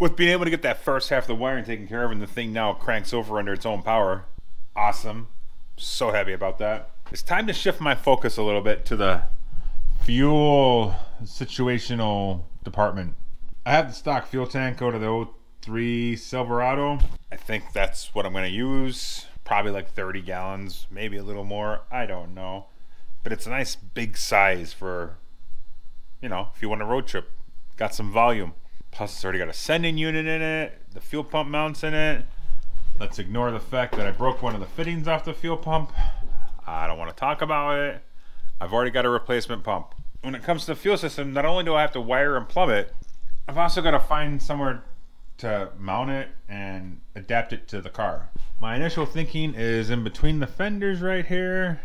with being able to get that first half of the wiring taken care of, and the thing now cranks over under its own power. Awesome. So happy about that. It's time to shift my focus a little bit to the fuel situational department. I have the stock fuel tank out of the 03 Silverado. I think that's what I'm going to use. Probably like 30 gallons, maybe a little more. I don't know. But it's a nice big size for, you know, if you want a road trip. Got some volume. Plus it's already got a sending unit in it. The fuel pump mounts in it. Let's ignore the fact that I broke one of the fittings off the fuel pump. I don't want to talk about it. I've already got a replacement pump. When it comes to the fuel system, not only do I have to wire and plumb it, I've also got to find somewhere to mount it and adapt it to the car. My initial thinking is in between the fenders right here,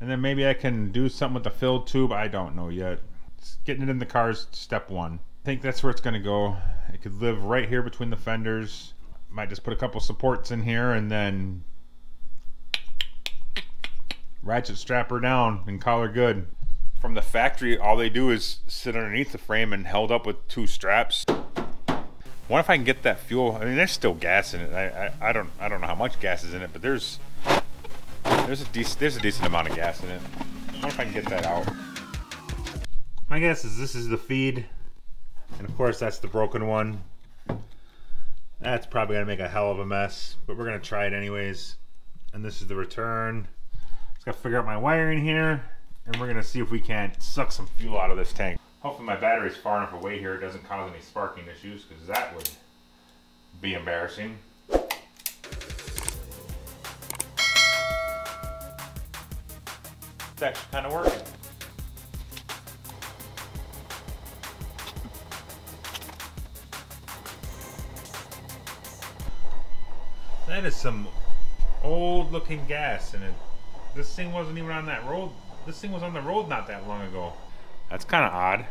and then maybe I can do something with the filled tube. I don't know yet. Just getting it in the car is step one. I think that's where it's going to go. It could live right here between the fenders. Might just put a couple supports in here and then ratchet strap her down and call her good. From the factory, all they do is sit underneath the frame and held up with 2 straps. What if I can get that fuel? I mean, there's still gas in it. I don't know how much gas is in it, but there's a decent amount of gas in it. What if I can get that out? My guess is this is the feed, and of course that's the broken one. That's probably gonna make a hell of a mess, but we're gonna try it anyways. And this is the return. Just gotta figure out my wiring here, and we're gonna see if we can't suck some fuel out of this tank. Hopefully my battery's far enough away here it doesn't cause any sparking issues, because that would be embarrassing. It's actually kind of working. That is some old looking gas in it. This thing wasn't even on that road. This thing was on the road not that long ago. That's kind of odd.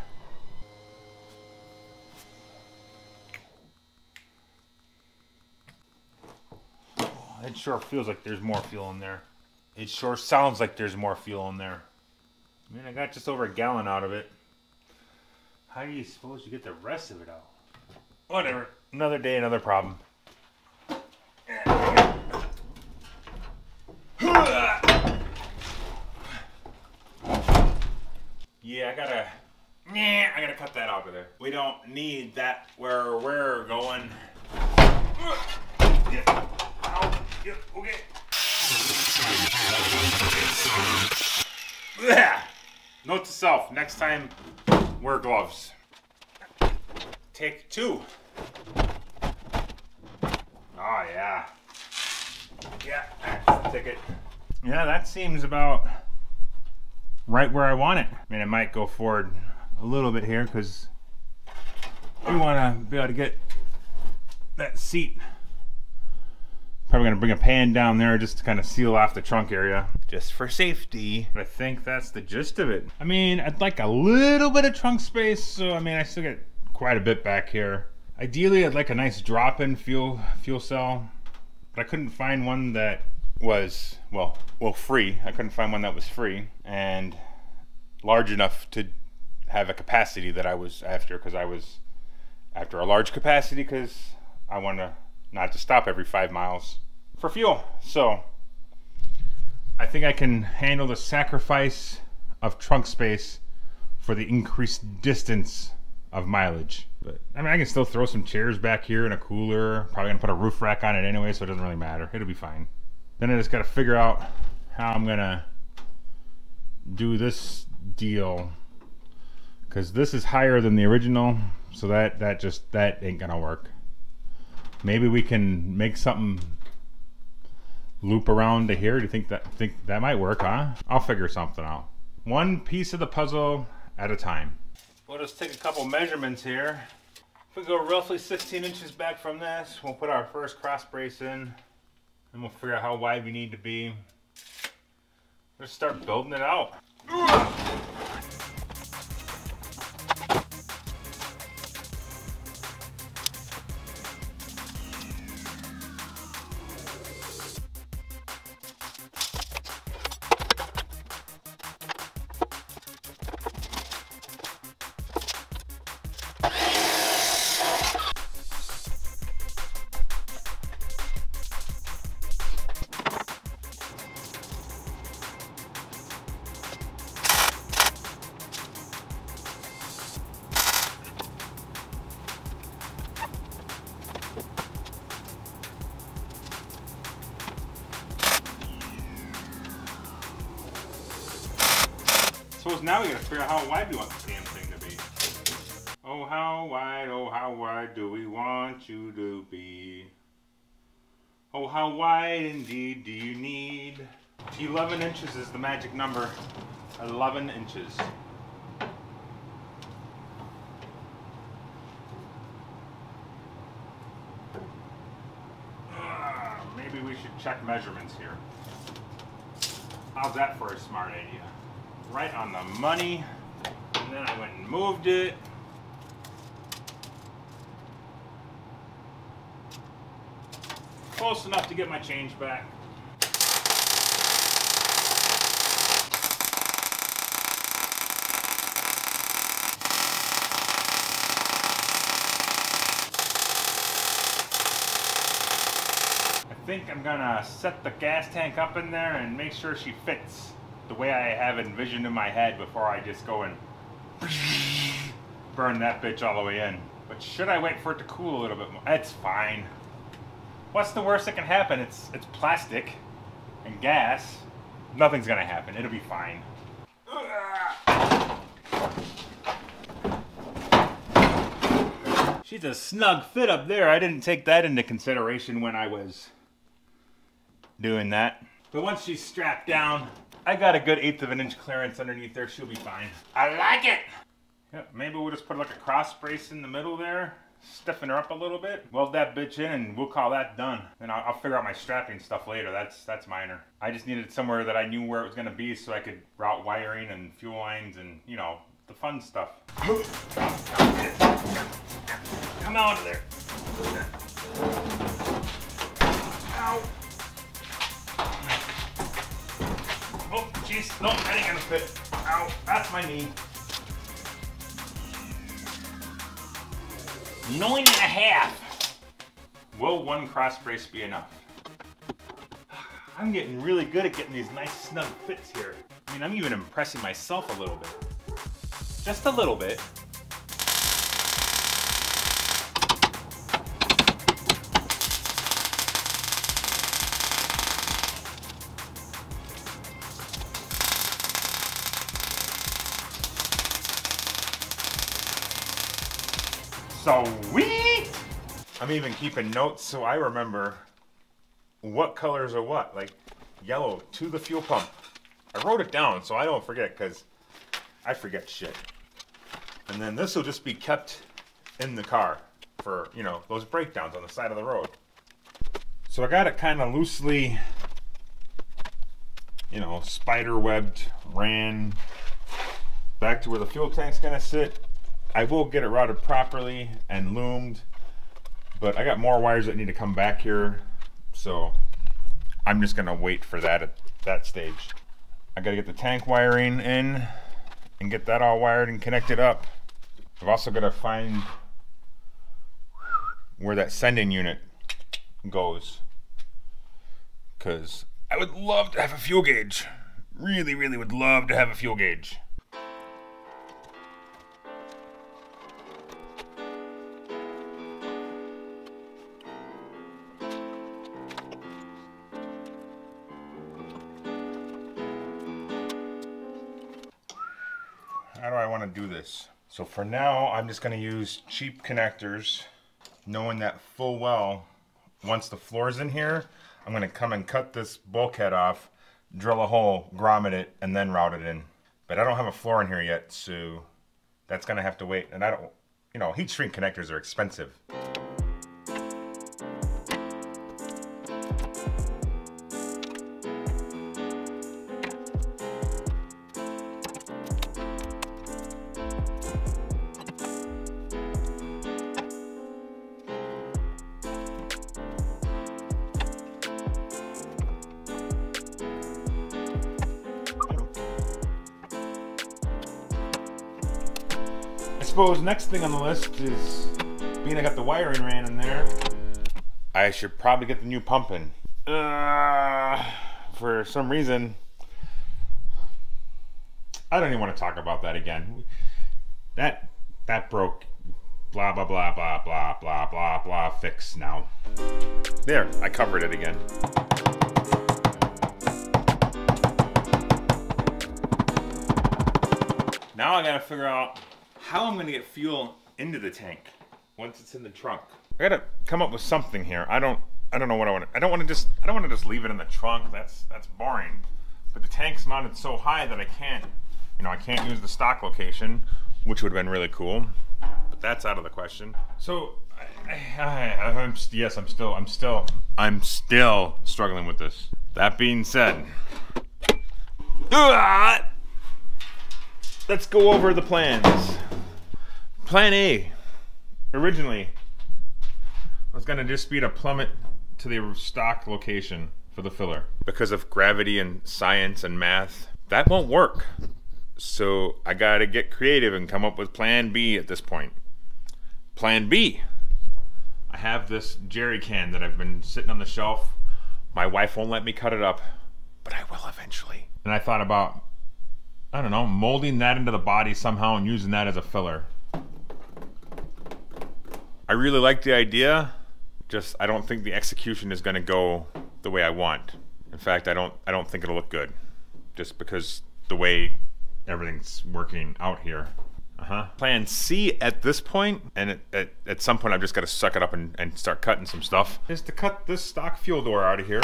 It sure feels like there's more fuel in there. It sure sounds like there's more fuel in there. I mean, I got just over a gallon out of it. How do you suppose you get the rest of it out? Whatever. Another day, another problem. Yeah, I gotta cut that out of there. We don't need that where we're going. Yeah. Ow. Yeah, okay. Yeah. Note to self, next time, wear gloves. Take 2. Oh yeah. Yeah, that's the ticket. Yeah, that seems about right where I want it. I mean, I might go forward a little bit here because we want to be able to get that seat. Probably going to bring a pan down there just to kind of seal off the trunk area, just for safety. But I think that's the gist of it. I mean, I'd like a little bit of trunk space, so I mean, I still get quite a bit back here. Ideally, I'd like a nice drop-in fuel cell, but I couldn't find one that was, well, free. I couldn't find one that was free and large enough to have a capacity that I was after, because I was after a large capacity because I want to not to stop every 5 miles for fuel. So I think I can handle the sacrifice of trunk space for the increased distance of mileage. But I mean, I can still throw some chairs back here and a cooler. Probably gonna put a roof rack on it anyway, so it doesn't really matter. It'll be fine. Then I just gotta figure out how I'm gonna do this deal, because this is higher than the original, so that ain't gonna work. Maybe we can make something loop around to here. Do you think that might work, huh? I'll figure something out. One piece of the puzzle at a time. We'll just take a couple measurements here. If we go roughly 16 inches back from this, we'll put our first cross brace in, and we'll figure out how wide we need to be. Let's start building it out. suppose now we gotta figure out how wide we want the damn thing to be. Oh how wide do we want you to be? Oh how wide indeed do you need? 11 inches is the magic number. 11 inches. Maybe we should check measurements here. How's that for a smart idea? Right on the money. And then I went and moved it. Close enough to get my change back. I think I'm gonna set the gas tank up in there and make sure she fits the way I have envisioned in my head before I just go and burn that bitch all the way in. But should I wait for it to cool a little bit more? It's fine. What's the worst that can happen? It's plastic and gas. Nothing's gonna happen. It'll be fine. She's a snug fit up there. I didn't take that into consideration when I was doing that. But once she's strapped down, I got a good 1/8 of an inch clearance underneath there. She'll be fine. I like it. Yep, maybe we'll just put like a cross brace in the middle there, stiffen her up a little bit, weld that bitch in, and we'll call that done. Then I'll figure out my strapping stuff later. That's minor. I just needed somewhere that I knew where it was gonna be so I could route wiring and fuel lines and, you know, the fun stuff. Come out of there. Ow. Oh, jeez. No, that ain't gonna fit. Ow, that's my knee. 9.5. Will one cross brace be enough? I'm getting really good at getting these nice snug fits here. I mean, I'm even impressing myself a little bit. Just a little bit. Sweet! I'm even keeping notes so I remember what colors are what. Like yellow to the fuel pump. I wrote it down so I don't forget, because I forget shit. And then this will just be kept in the car for, you know, those breakdowns on the side of the road. So I got it kind of loosely, you know, spider webbed, ran back to where the fuel tank's gonna sit. I will get it routed properly and loomed, but I got more wires that need to come back here, so I'm just gonna wait for that at that stage. I gotta get the tank wiring in and get that all wired and connected up. I've also gotta find where that sending unit goes, because I would love to have a fuel gauge. Really, really would love to have a fuel gauge. How do I want to do this? So for now, I'm just going to use cheap connectors, knowing that full well, once the floor's in here, I'm going to come and cut this bulkhead off, drill a hole, grommet it, and then route it in. But I don't have a floor in here yet, so that's going to have to wait. And I don't, you know, heat shrink connectors are expensive. I suppose next thing on the list is, being I got the wiring ran in there, I should probably get the new pump in. For some reason, I don't even want to talk about that again. That broke. Blah blah blah blah blah blah blah blah. Fix now. There, I covered it again. Now I gotta figure out how I'm gonna get fuel into the tank once it's in the trunk. I gotta come up with something here. I don't know what I want. I don't want to just leave it in the trunk. That's boring. But the tank's mounted so high that I can't use the stock location, which would have been really cool. But that's out of the question. So I'm still struggling with this. That being said, let's go over the plans. Plan A, originally, was gonna just be to plummet to the stock location for the filler. Because of gravity and science and math, that won't work. So I gotta get creative and come up with plan B at this point. Plan B, I have this jerry can that I've been sitting on the shelf. My wife won't let me cut it up, but I will eventually. And I thought about, I don't know, molding that into the body somehow and using that as a filler. I really like the idea, just I don't think the execution is gonna go the way I want. In fact, I don't think it'll look good, just because the way everything's working out here. Plan C at this point, and at some point I've just got to suck it up and start cutting some stuff, is to cut this stock fuel door out of here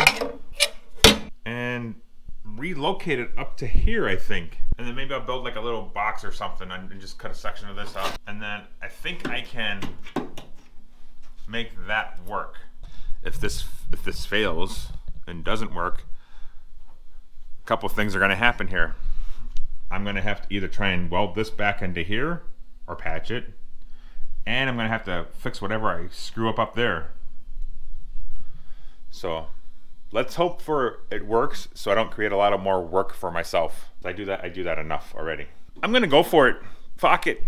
and relocate it up to here, I think. And then maybe I'll build like a little box or something and just cut a section of this out. And then I think I can make that work. If this fails and doesn't work, a couple things are going to happen here. I'm going to have to either try and weld this back into here or patch it, and I'm going to have to fix whatever I screw up there. So let's hope for it works so I don't create a lot of more work for myself. I do that enough already. I'm going to go for it. Fuck it.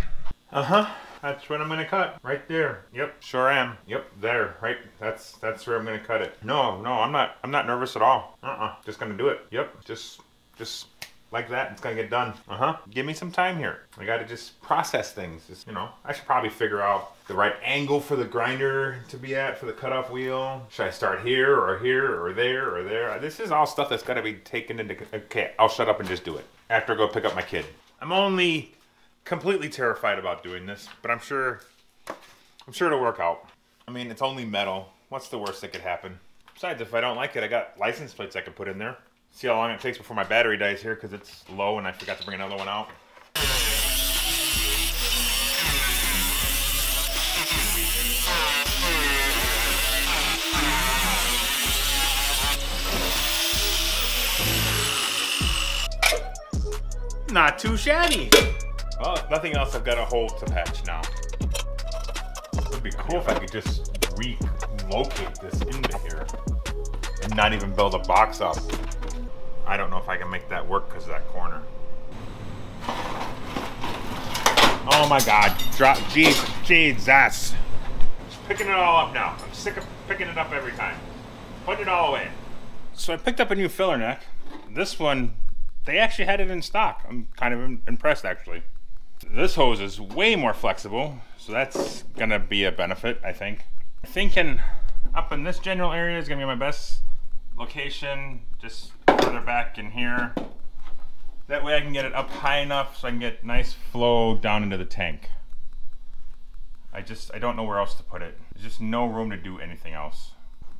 That's what I'm going to cut right there. Yep, sure am. Yep, there, right. That's where I'm going to cut it. No, I'm not nervous at all. Just going to do it. Yep, just like that, it's gonna get done. Give me some time here. I gotta just process things. Just, I should probably figure out the right angle for the grinder to be at for the cutoff wheel. Should I start here or there or there? This is all stuff that's gotta be taken into. Okay, I'll shut up and just do it after I go pick up my kid. I'm only completely terrified about doing this, but I'm sure it'll work out. I mean, it's only metal. What's the worst that could happen? Besides, if I don't like it, I got license plates I could put in there. See how long it takes before my battery dies here because it's low and I forgot to bring another one out. Not too shabby. Well, if nothing else, I've got a hole to patch now. It would be cool if I could just relocate this into here and not even build a box up. I don't know if I can make that work because of that corner. Oh my God, Jesus. Just picking it all up now. I'm sick of picking it up every time. Put it all away. So I picked up a new filler neck. This one, they actually had it in stock. I'm kind of impressed actually. This hose is way more flexible, so that's gonna be a benefit, I think. I'm thinking up in this general area is gonna be my best location, just further back in here. That way I can get it up high enough so I can get nice flow down into the tank. I don't know where else to put it. There's just no room to do anything else.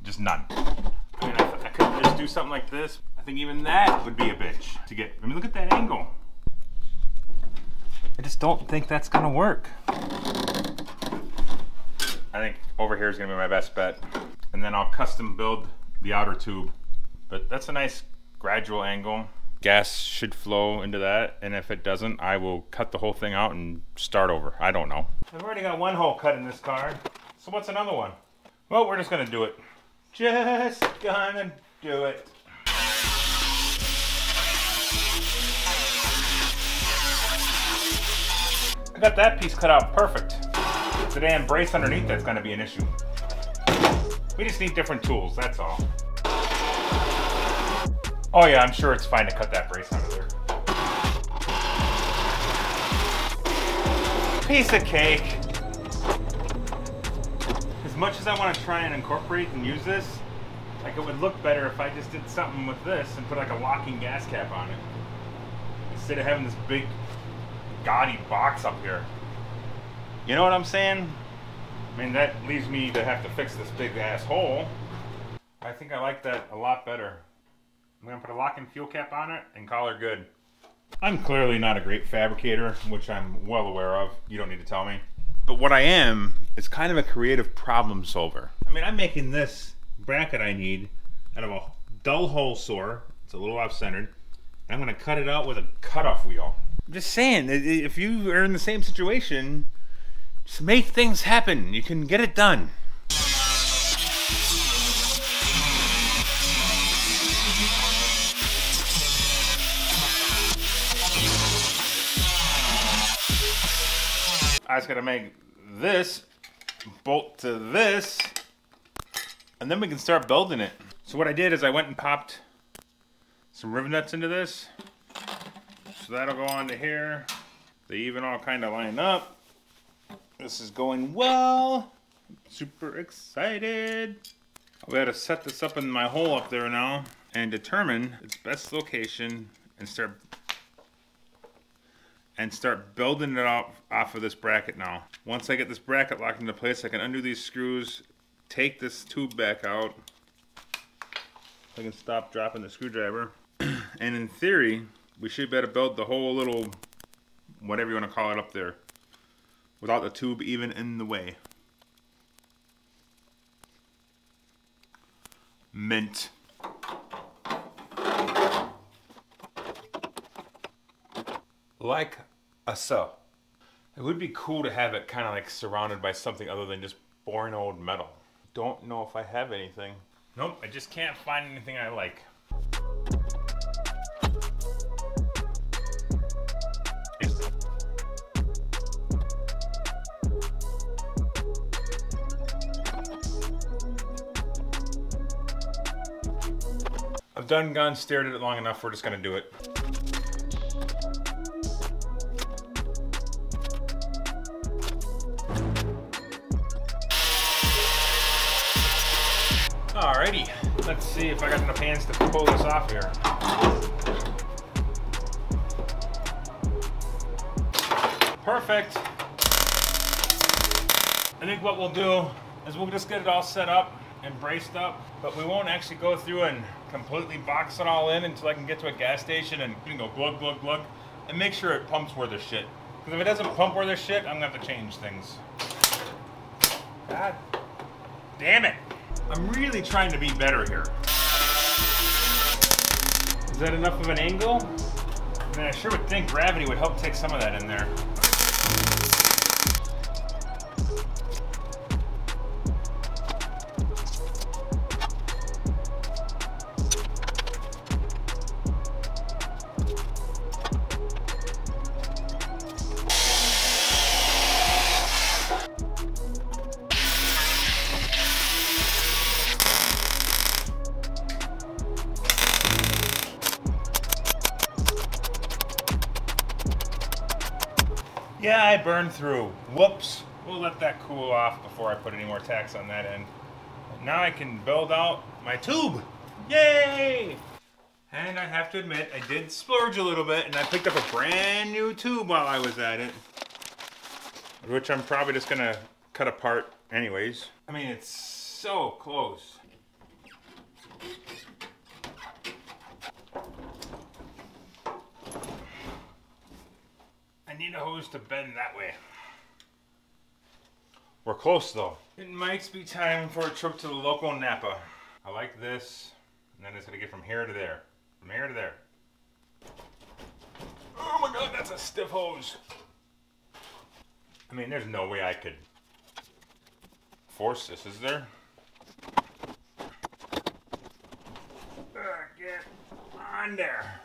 Just none. I mean, I could just do something like this. I think even that would be a bitch to get. I mean, look at that angle. I just don't think that's gonna work. I think over here is gonna be my best bet. And then I'll custom build the outer tube. But that's a nice gradual angle. Gas should flow into that, and if it doesn't, I will cut the whole thing out and start over. I don't know. I've already got one hole cut in this car, so what's another one? Well, we're just gonna do it. Just gonna do it. I got that piece cut out perfect. It's the damn brace underneath that's gonna be an issue. We just need different tools, that's all. Oh yeah, I'm sure it's fine to cut that brace out of there. Piece of cake. As much as I want to try and incorporate and use this, like it would look better if I just did something with this and put like a locking gas cap on it. Instead of having this big gaudy box up here. You know what I'm saying? I mean, that leaves me to have to fix this big ass hole. I think I like that a lot better. I'm gonna put a lock-in fuel cap on it and call her good. I'm clearly not a great fabricator, which I'm well aware of. You don't need to tell me. But what I am is kind of a creative problem solver. I mean, I'm making this bracket I need out of a dull hole saw. It's a little off-centered. I'm gonna cut it out with a cutoff wheel. I'm just saying, if you are in the same situation, just make things happen. You can get it done. I just gotta make this bolt to this, and then we can start building it. So what I did is I went and popped some rivet nuts into this. So that'll go onto here. They even all kind of line up. This is going well. Super excited. We gotta set this up in my hole up there now and determine its best location and start building it off of this bracket now. Once I get this bracket locked into place, I can undo these screws, take this tube back out. I can stop dropping the screwdriver. And in theory, we should be able to build the whole little, whatever you want to call it, up there without the tube even in the way. Mint. Like a so. It would be cool to have it kind of like surrounded by something other than just boring old metal. Don't know if I have anything. Nope, I just can't find anything I like. I've gone stared at it long enough, we're just gonna do it. Alrighty, let's see if I got enough hands to pull this off here. Perfect. I think what we'll do is we'll just get it all set up and braced up, but we won't actually go through and completely box it all in until I can get to a gas station and go glug, glug, glug, and make sure it pumps worth of shit. Because if it doesn't pump worth of shit, I'm gonna have to change things. God damn it. I'm really trying to be better here. Is that enough of an angle? I mean, I sure would think gravity would help take some of that in there. Yeah, I burned through. Whoops. We'll let that cool off before I put any more tacks on that end. Now I can build out my tube. Yay! And I have to admit, I did splurge a little bit, and I picked up a brand new tube while I was at it. Which I'm probably just gonna cut apart anyways. I mean, it's so close. I need a hose to bend that way. We're close though. It might be time for a trip to the local Napa. I like this, and then it's gonna get from here to there. From here to there. Oh my god, that's a stiff hose. I mean, there's no way I could force this, is there? Get on there.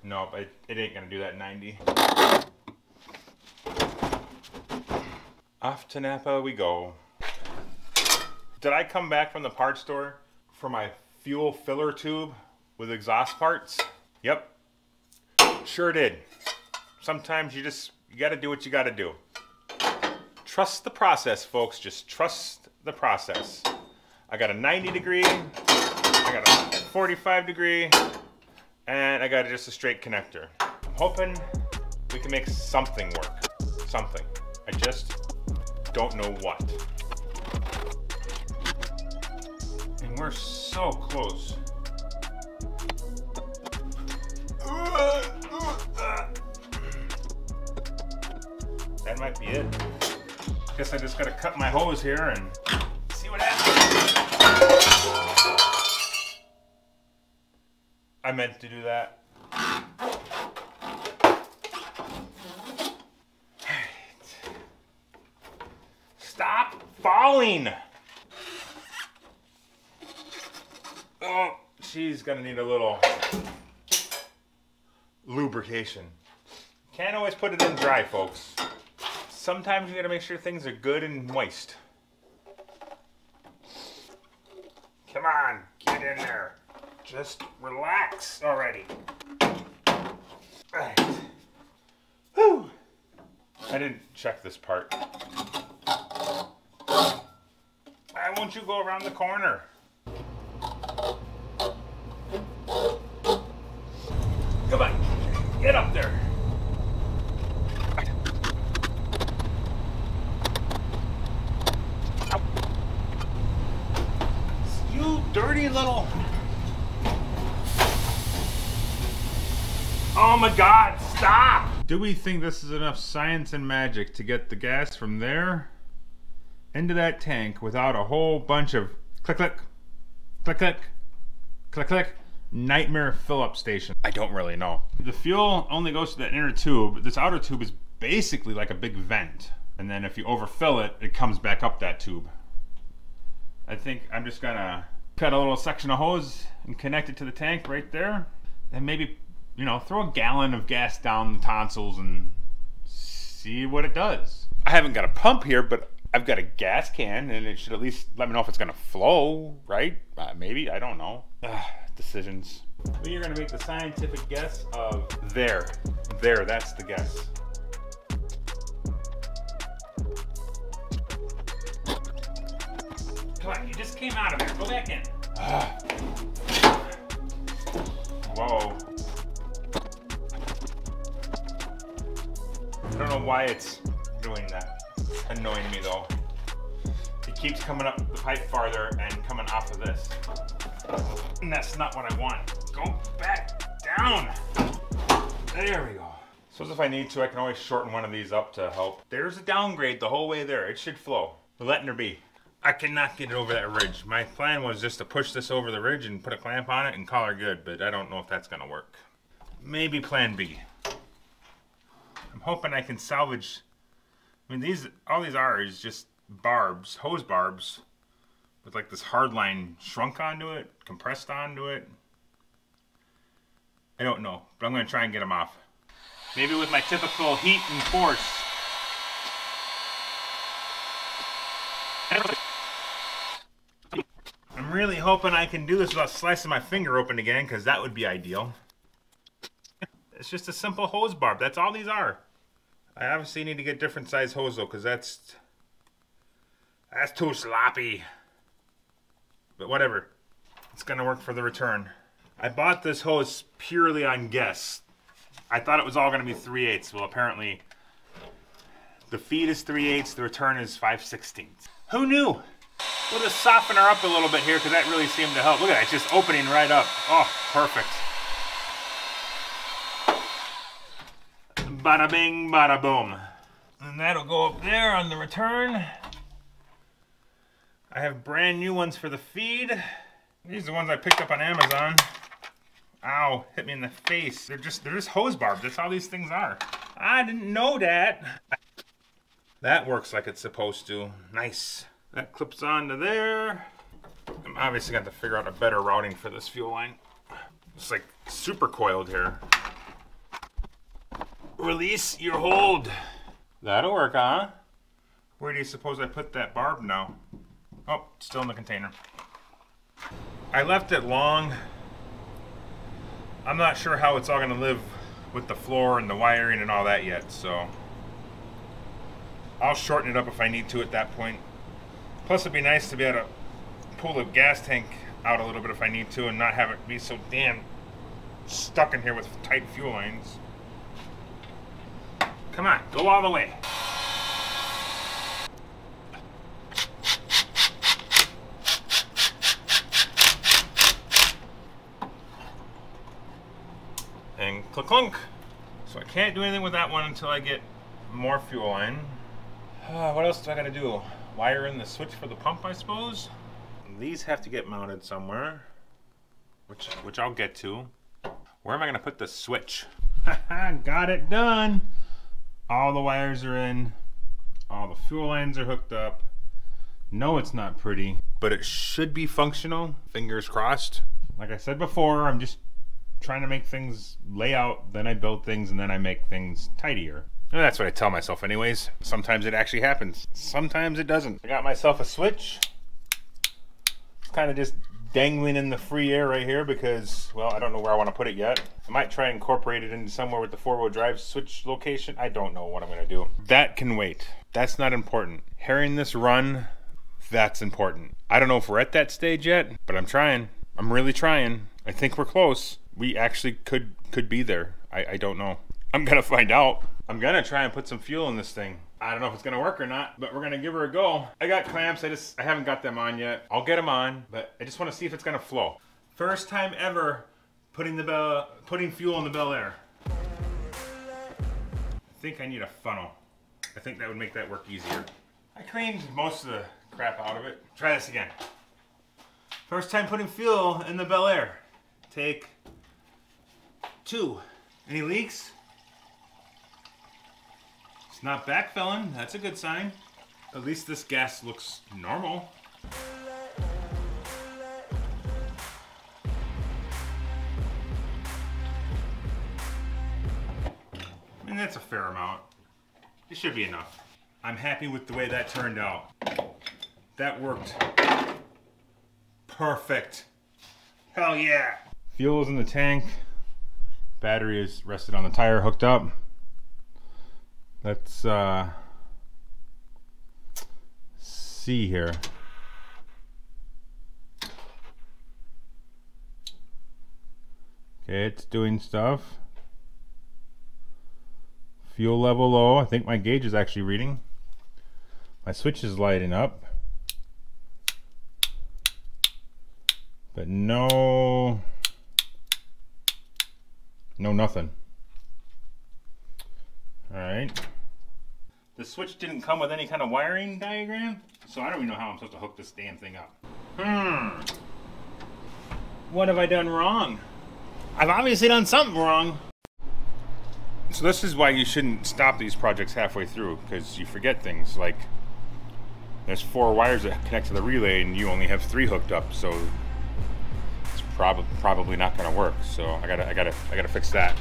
Nope, it ain't gonna do that 90. Off to Napa we go. Did I come back from the parts store for my fuel filler tube with exhaust parts? Yep, sure did. Sometimes you gotta do what you gotta do. Trust the process, folks, just trust the process. I got a 90 degree, I got a 45 degree, and I got just a straight connector. hoping we can make something work. Something. I just don't know what. And we're so close. That might be it. Guess I just gotta cut my hose here and see what happens. I meant to do that. Stop falling! Oh, she's gonna need a little lubrication. Can't always put it in dry, folks. Sometimes you gotta make sure things are good and moist. Come on, get in there. Just relax already. Alright. Whew. I didn't check this part. Why won't you go around the corner? Come on, get up there. You dirty little... Oh my God, stop! Do we think this is enough science and magic to get the gas from there into that tank without a whole bunch of click, click, click, click, click, click, nightmare fill-up station? I don't really know. The fuel only goes to that inner tube. This outer tube is basically like a big vent. And then if you overfill it, it comes back up that tube. I think I'm just gonna cut a little section of hose and connect it to the tank right there. And maybe, you know, throw a gallon of gas down the tonsils and see what it does. I haven't got a pump here, but I've got a gas can, and it should at least let me know if it's gonna flow, right? Maybe, I don't know. Decisions. We are gonna make the scientific guess of there. There, that's the guess. Come on, you just came out of there. Go back in. Whoa. I don't know why it's doing that. Annoying me though. It keeps coming up the pipe farther and coming off of this. And that's not what I want. Go back down. There we go. Suppose if I need to, I can always shorten one of these up to help. There's a downgrade the whole way there. It should flow. We're letting her be. I cannot get it over that ridge. My plan was just to push this over the ridge and put a clamp on it and call her good, but I don't know if that's gonna work. Maybe plan B. I'm hoping I can salvage. I mean, all these are is just barbs, hose barbs, with like this hard line shrunk onto it, compressed onto it. I don't know, but I'm gonna try and get them off. Maybe with my typical heat and force. I'm really hoping I can do this without slicing my finger open again, because that would be ideal. It's just a simple hose barb. That's all these are. I obviously need to get different size hose though, because that's too sloppy. But whatever. It's going to work for the return. I bought this hose purely on guess. I thought it was all going to be 3/8. Well, apparently the feed is 3/8, the return is 5/16. Who knew? We'll just soften her up a little bit here, because that really seemed to help. Look at that, it's just opening right up. Oh, perfect. Bada bing, bada boom. And that'll go up there on the return. I have brand new ones for the feed. These are the ones I picked up on Amazon. Ow, hit me in the face. They're just hose barbs. That's all these things are. I didn't know that. That works like it's supposed to. Nice. That clips onto there. I'm obviously going to figure out a better routing for this fuel line. It's like super coiled here. Release your hold. That'll work, huh? Where do you suppose I put that barb now? Oh, still in the container. I left it long. I'm not sure how it's all going to live with the floor and the wiring and all that yet, so I'll shorten it up if I need to at that point. Plus, it'd be nice to be able to pull the gas tank out a little bit if I need to and not have it be so damn stuck in here with tight fuel lines. Come on, go all the way. And clunk. So I can't do anything with that one until I get more fuel in. What else do I gotta do? Wire in the switch for the pump, I suppose? These have to get mounted somewhere, which I'll get to. Where am I gonna put the switch? Got it done. All the wires are in. All the fuel lines are hooked up. No, it's not pretty, but it should be functional. Fingers crossed. Like I said before, I'm just trying to make things lay out, then I build things, and then I make things tidier. And that's what I tell myself anyways. Sometimes it actually happens. Sometimes it doesn't. I got myself a switch. It's kind of just dangling in the free air right here because, well, I don't know where I want to put it yet. I might try and incorporate it into somewhere with the four-wheel drive switch location. I don't know what I'm going to do. That can wait. That's not important. Hearing this run, that's important. I don't know if we're at that stage yet, but I'm trying. I'm really trying. I think we're close. We actually could be there. I don't know. I'm going to find out. I'm going to try and put some fuel in this thing. I don't know if it's gonna work or not, but we're gonna give her a go. I got clamps, I haven't got them on yet. I'll get them on, but I just wanna see if it's gonna flow. First time ever putting fuel in the Bel Air. I think I need a funnel. I think that would make that work easier. I cleaned most of the crap out of it. Try this again. First time putting fuel in the Bel Air. Take 2. Any leaks? It's not backfilling, that's a good sign. At least this gas looks normal. And that's a fair amount. It should be enough. I'm happy with the way that turned out. That worked perfect. Hell yeah. Fuel is in the tank. Battery is rested on the tire, hooked up. Let's see here. Okay, it's doing stuff. Fuel level low. I think my gauge is actually reading. My switch is lighting up. But no nothing. Alright. The switch didn't come with any kind of wiring diagram, so I don't even know how I'm supposed to hook this damn thing up. What have I done wrong? I've obviously done something wrong. So this is why you shouldn't stop these projects halfway through, because you forget things. Like, there's 4 wires that connect to the relay and you only have 3 hooked up, so it's probably not gonna work. So I gotta fix that.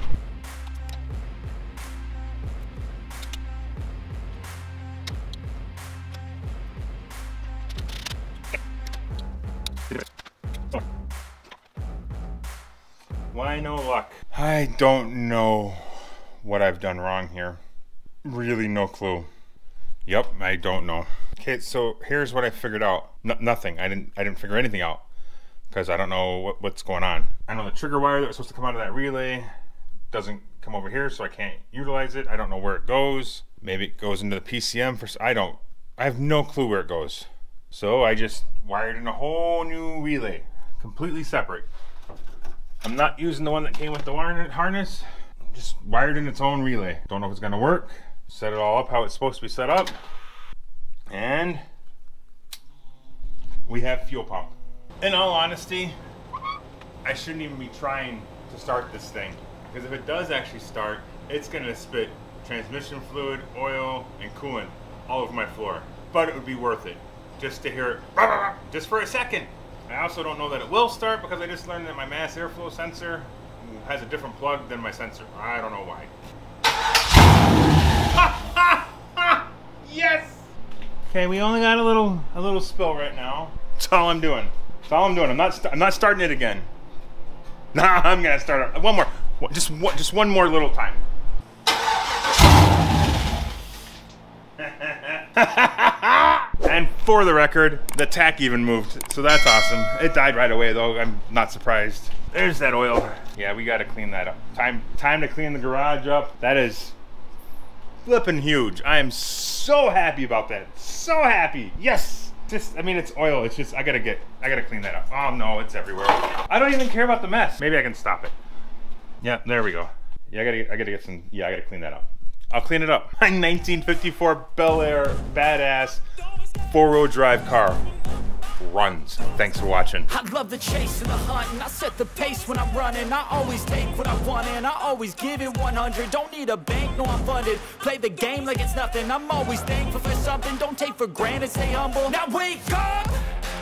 Why no luck? I don't know what I've done wrong here. Really no clue. Yep, I don't know. Okay, so here's what I figured out. Nothing. I didn't figure anything out because I don't know what's going on. I know the trigger wire that was supposed to come out of that relay doesn't come over here, so I can't utilize it. I don't know where it goes. Maybe it goes into the PCM for. I have no clue where it goes. So I just wired in a whole new relay, completely separate. I'm not using the one that came with the wire harness. Just wired in its own relay. Don't know if it's gonna work. Set it all up how it's supposed to be set up. And we have fuel pump. In all honesty, I shouldn't even be trying to start this thing. Because if it does actually start, it's gonna spit transmission fluid, oil, and coolant all over my floor. But it would be worth it. Just to hear it, just for a second. I also don't know that it will start because I just learned that my mass airflow sensor has a different plug than my sensor. I don't know why. Yes! Okay, we only got a little spill right now. That's all I'm doing. That's all I'm doing. I'm not starting it again. Nah, I'm gonna start it. One more. Just one more little time. And for the record, the tack even moved, so that's awesome. It died right away though, I'm not surprised. There's that oil. Yeah, we gotta clean that up. Time to clean the garage up. That is flipping huge. I am so happy about that. So happy. Yes. Just, I mean, it's oil. It's just, I gotta clean that up. Oh no, it's everywhere. I don't even care about the mess. Maybe I can stop it. Yeah, there we go. Yeah, I gotta get some, yeah, I gotta clean that up. I'll clean it up. My 1954 Bel Air badass 4-wheel drive car runs. Thanks for watching. I love the chase and the hunt, and I set the pace when I'm running. I always take what I want and I always give it 100. Don't need a bank, no, I'm funded. Play the game like it's nothing. I'm always thankful for something. Don't take for granted, stay humble. Now wake up!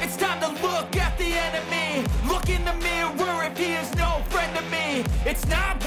It's time to look at the enemy. Look in the mirror if he is no friend to me. It's not